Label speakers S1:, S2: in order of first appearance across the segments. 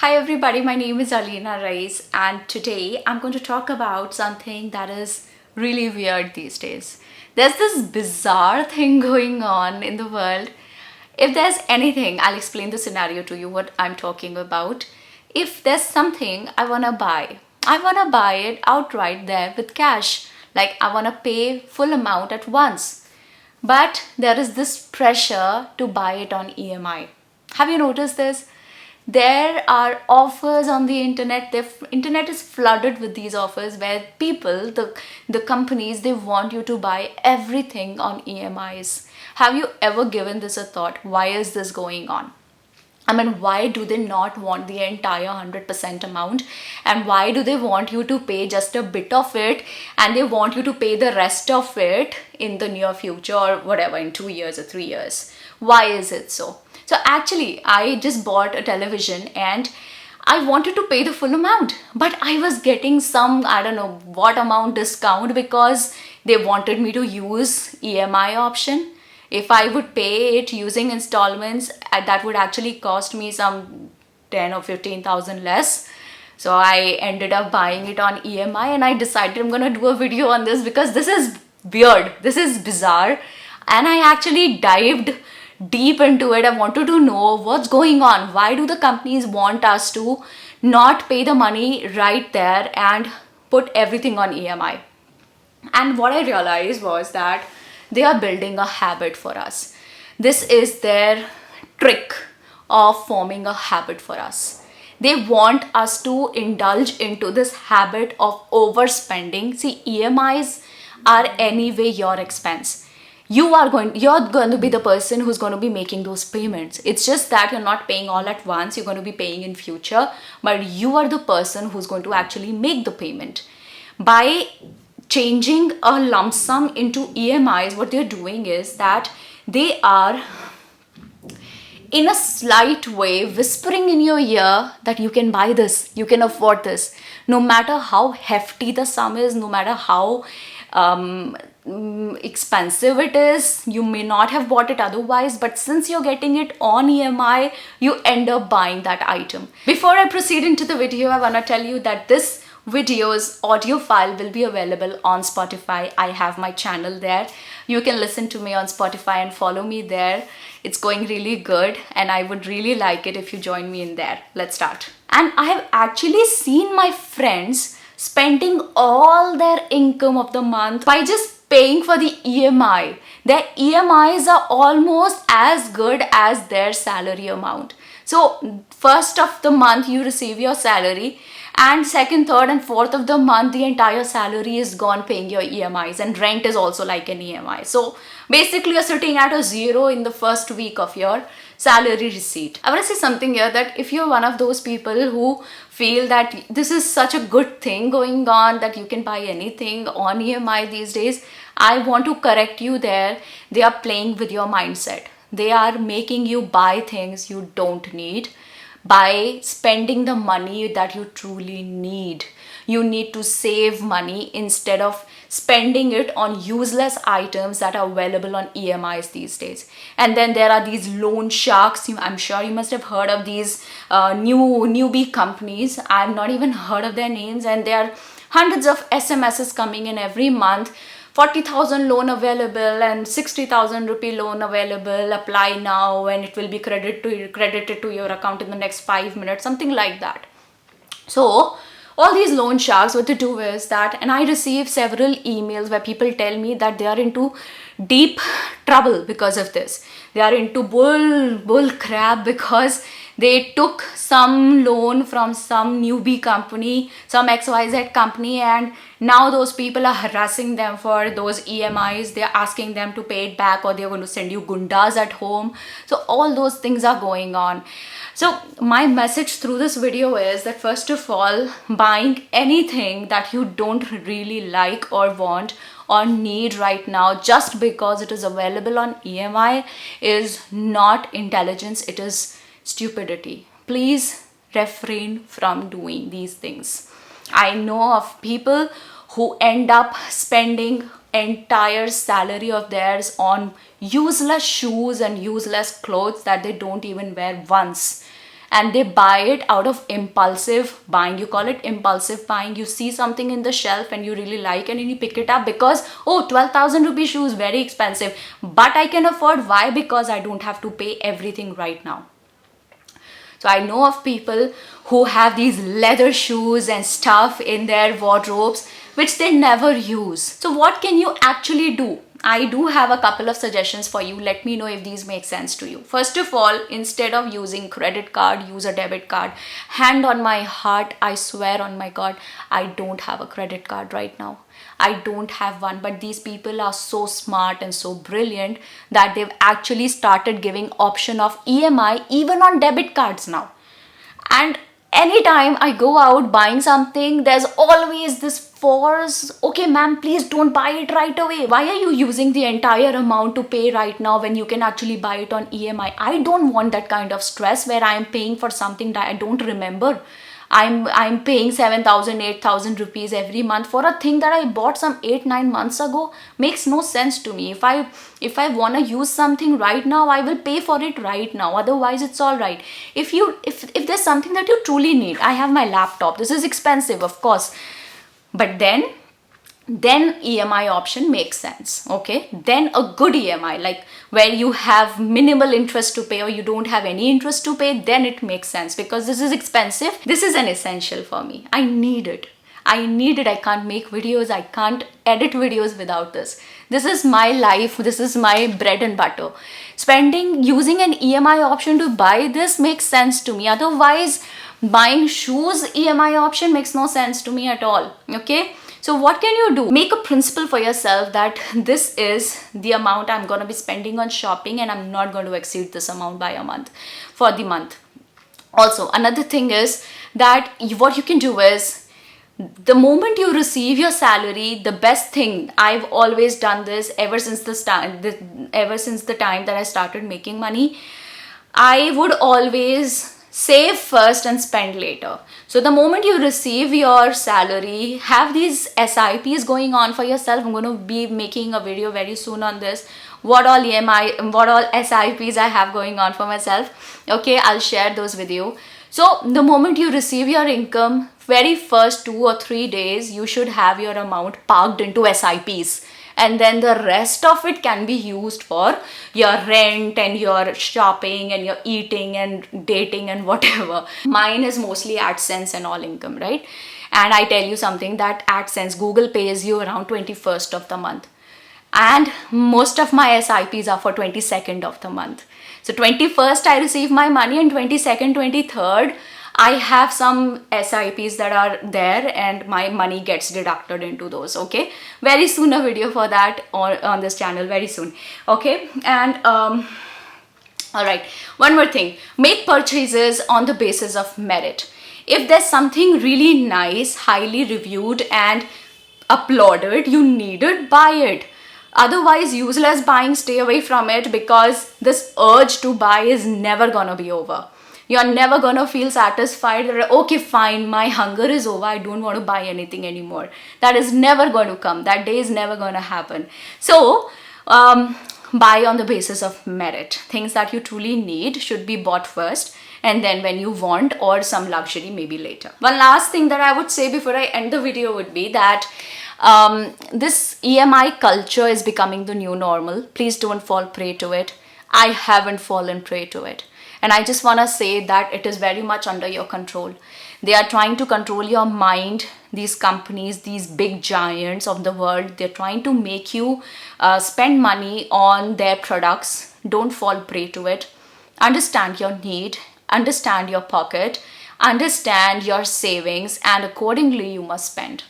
S1: Hi everybody, my name is Aleena Rais, and today I'm going to talk about something that is really weird these days. There's this bizarre thing going on in the world. If there's anything, I'll explain the scenario to you what I'm talking about. If there's something I want to buy it outright there with cash. Like I want to pay full amount at once. But there is this pressure to buy it on EMI. Have you noticed this? There are offers on the internet. The internet is flooded with these offers where people, the companies, they want you to buy everything on EMIs. Have you ever given this a thought? Why is this going on? I mean, why do they not want the entire 100% amount? And why do they want you to pay just a bit of it and they want you to pay the rest of it in the near future or whatever, in 2 years or 3 years? Why is it so? So, actually, I just bought a television and I wanted to pay the full amount, but I was getting some, I don't know what amount discount because they wanted me to use EMI option. If I would pay it using installments, that would actually cost me some 10 or 15,000 less. So I ended up buying it on EMI and I decided I'm gonna do a video on this because this is weird. This is bizarre. And I actually dived deep into it. I wanted to know what's going on. Why do the companies want us to not pay the money right there and put everything on EMI? And what I realized was that they are building a habit for us. This is their trick of forming a habit for us. They want us to indulge into this habit of overspending. See, EMIs are anyway your expense. You're going to be the person who's going to be making those payments. It's just that you're not paying all at once, you're going to be paying in future, but you are the person who's going to actually make the payment. By changing a lump sum into EMIs, what they're doing is that they are in a slight way whispering in your ear that you can buy this, you can afford this. No matter how hefty the sum is, no matter how expensive it is, you may not have bought it otherwise, but since you're getting it on EMI, you end up buying that item. Before I proceed into the video, I want to tell you that this video's audio file will be available on Spotify. I have my channel there. You can listen to me on Spotify and follow me there. It's going really good and I would really like it if you join me in there. Let's start. And I have actually seen my friends spending all their income of the month by just paying for the EMI. Their EMIs are almost as good as their salary amount. So first of the month you receive your salary, and second, third and fourth of the month the entire salary is gone paying your EMIs, and rent is also like an EMI. So basically you're sitting at a zero in the first week of your salary receipt. I want to say something here, that if you're one of those people who feel that this is such a good thing going on that you can buy anything on EMI these days, I want to correct you there. They are playing with your mindset. They are making you buy things you don't need by spending the money that you truly need. You need to save money instead of spending it on useless items that are available on EMIs these days. And then there are these loan sharks. I'm sure you must have heard of these newbie companies. I've not even heard of their names, and there are hundreds of SMSs coming in every month. 40,000 loan available and 60,000 rupee loan available. Apply now and it will be credited to your account in the next 5 minutes, something like that. So all these loan sharks, what to do is that, and I receive several emails where people tell me that they are into deep trouble because of this. They are into bull crap because they took some loan from some newbie company, some XYZ company, and now those people are harassing them for those EMIs. They're asking them to pay it back, or they're going to send you gundas at home. So all those things are going on. So my message through this video is that, first of all, buying anything that you don't really like or want or need right now just because it is available on EMI is not intelligence, it is stupidity. Please refrain from doing these things. I know of people who end up spending entire salary of theirs on useless shoes and useless clothes that they don't even wear once. and they buy it out of impulsive buying. You call it impulsive buying. You see something in the shelf and you really like it and you pick it up because, oh, 12,000 rupee shoes, very expensive, but I can afford. Why? Because I don't have to pay everything right now. So I know of people who have these leather shoes and stuff in their wardrobes which they never use. So what can you actually do? I do have a couple of suggestions for you. Let me know if these make sense to you. First of all, instead of using credit card, use a debit card. Hand on my heart, I swear on my God, I don't have a credit card right now. I don't have one, but these people are so smart and so brilliant that they've actually started giving option of EMI even on debit cards now. And anytime I go out buying something, there's always this force. Okay, ma'am, please don't buy it right away. Why are you using the entire amount to pay right now when you can actually buy it on EMI? I don't want that kind of stress where I am paying for something that I don't remember. I'm paying 7,000, 8,000 rupees every month for a thing that I bought some 8-9 months ago. Makes no sense to me. If I want to use something right now, I will pay for it right now. Otherwise, it's all right. If there's something that you truly need, I have my laptop. This is expensive, of course, but then EMI option makes sense. Okay, then a good EMI, like where you have minimal interest to pay or you don't have any interest to pay, then it makes sense, because this is expensive. This is an essential for me. I need it. I can't make videos, I can't edit videos without this. This is my life, this is my bread and butter. Using an EMI option to buy this makes sense to me. Otherwise, buying shoes EMI option makes no sense to me at all. Okay, so what can you do? Make a principle for yourself that this is the amount I'm going to be spending on shopping and I'm not going to exceed this amount by a month, for the month. Also, another thing is that what you can do is, the moment you receive your salary, the best thing, I've always done this ever since the time that I started making money, I would always save first and spend later. So the moment you receive your salary, have these SIPs going on for yourself. I'm going to be making a video very soon on this, what all SIPs I have going on for myself. Okay, I'll share those with you. So the moment you receive your income, very first 2 or 3 days, you should have your amount parked into SIPs. And then the rest of it can be used for your rent and your shopping and your eating and dating and whatever. Mine is mostly AdSense and all income, right? And I tell you something, that AdSense, Google pays you around 21st of the month. And most of my SIPs are for 22nd of the month. So 21st I receive my money, and 22nd, 23rd, I have some SIPs that are there and my money gets deducted into those. Okay, very soon a video for that on this channel, very soon. Okay, and all right, one more thing, make purchases on the basis of merit. If there's something really nice, highly reviewed and applauded, you need it, buy it. Otherwise, useless buying, stay away from it, because this urge to buy is never gonna be over. You're never gonna feel satisfied that, okay, fine, my hunger is over, I don't want to buy anything anymore. That is never going to come. That day is never gonna happen. So, buy on the basis of merit. Things that you truly need should be bought first, and then when you want, or some luxury, maybe later. One last thing that I would say before I end the video would be that this EMI culture is becoming the new normal. Please don't fall prey to it. I haven't fallen prey to it. And I just want to say that it is very much under your control. They are trying to control your mind. These companies, these big giants of the world, they're trying to make you spend money on their products. Don't fall prey to it. Understand your need, understand your pocket, understand your savings, and accordingly you must spend.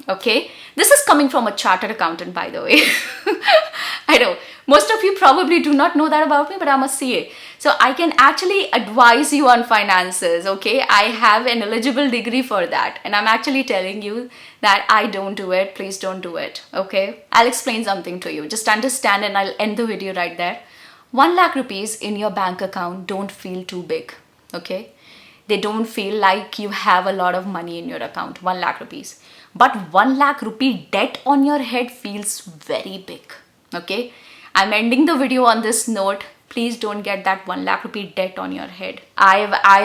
S1: Okay, this is coming from a chartered accountant, by the way. I know most of you probably do not know that about me, but I'm a CA, so I can actually advise you on finances. Okay, I have an eligible degree for that, and I'm actually telling you that I don't do it. Please don't do it. Okay, I'll explain something to you. Just understand, and I'll end the video right there. 1 lakh rupees in your bank account don't feel too big. Okay, they don't feel like you have a lot of money in your account. 1 lakh rupees. But 1 lakh rupee debt on your head feels very big. Okay, I'm ending the video on this note. please don't get that 1 lakh rupee debt on your head. I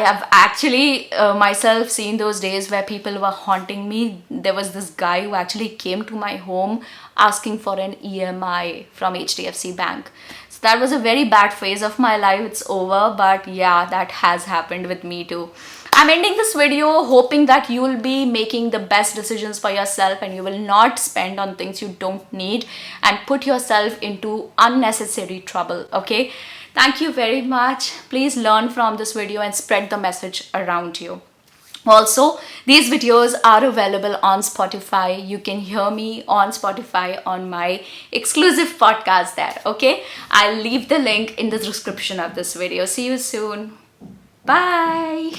S1: have actually myself seen those days where people were haunting me. There was this guy who actually came to my home asking for an EMI from HDFC Bank. So that was a very bad phase of my life. It's over, but yeah, that has happened with me too. I'm ending this video hoping that you will be making the best decisions for yourself and you will not spend on things you don't need and put yourself into unnecessary trouble, okay? Thank you very much. Please learn from this video and spread the message around you. Also, these videos are available on Spotify. You can hear me on Spotify on my exclusive podcast there, okay? I'll leave the link in the description of this video. See you soon. Bye.